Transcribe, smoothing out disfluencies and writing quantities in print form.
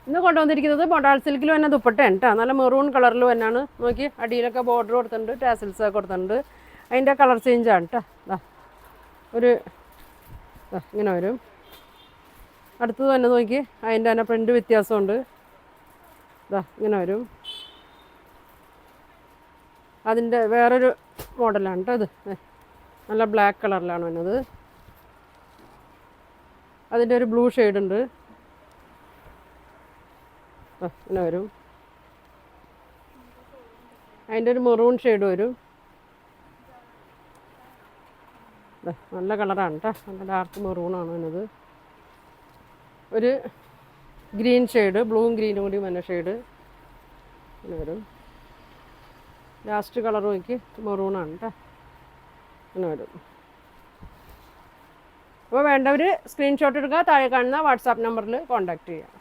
ഇന്ന് കൊണ്ടുവന്നിരിക്കുന്നത് മൊഡാൾ സിൽക്കിൽ തന്നെ ദുപ്പട്ടയാണ് കേട്ടോ. നല്ല മെറൂൺ കളറിൽ തന്നെയാണ്. നോക്കി അടിയിലൊക്കെ ബോർഡർ കൊടുത്തിട്ടുണ്ട്, ടാസിൽസ് ഒക്കെ കൊടുത്തിട്ടുണ്ട്. അതിൻ്റെ കളർ ചേഞ്ചാണ് കേട്ടോ. ഒരു ഇങ്ങനെ വരും. അടുത്തത് തന്നെ നോക്കി അതിൻ്റെ തന്നെ പ്രിൻ്റ് വ്യത്യാസമുണ്ട്. ഇങ്ങനെ വരും. അതിൻ്റെ വേറൊരു മോഡലാണ് കേട്ടോ ഇത്. നല്ല ബ്ലാക്ക് കളറിലാണ് വന്നത്. അതിൻ്റെ ഒരു ബ്ലൂ ഷെയ്ഡുണ്ട്. ഇങ്ങനെ വരും. അതിൻ്റെ ഒരു മെറൂൺ ഷെയ്ഡ് വരും. നല്ല കളറാണ് കേട്ടോ. നല്ല ഡാർക്ക് മെറൂണാണ് വന്നത്. ഒരു ഗ്രീൻ ഷെയ്ഡ്, ബ്ലൂവും ഗ്രീനും കൂടി വന്ന ഷെയ്ഡ് ഇങ്ങനെ വരും. ലാസ്റ്റ് കളർ നോക്കി മെറൂണാണ് കേട്ടോ. ഇങ്ങനെ വരും. അപ്പോൾ വേണ്ടവർ സ്ക്രീൻഷോട്ട് എടുക്കുക. താഴെ കാണുന്ന വാട്സാപ്പ് നമ്പറിൽ കോൺടാക്റ്റ് ചെയ്യുക.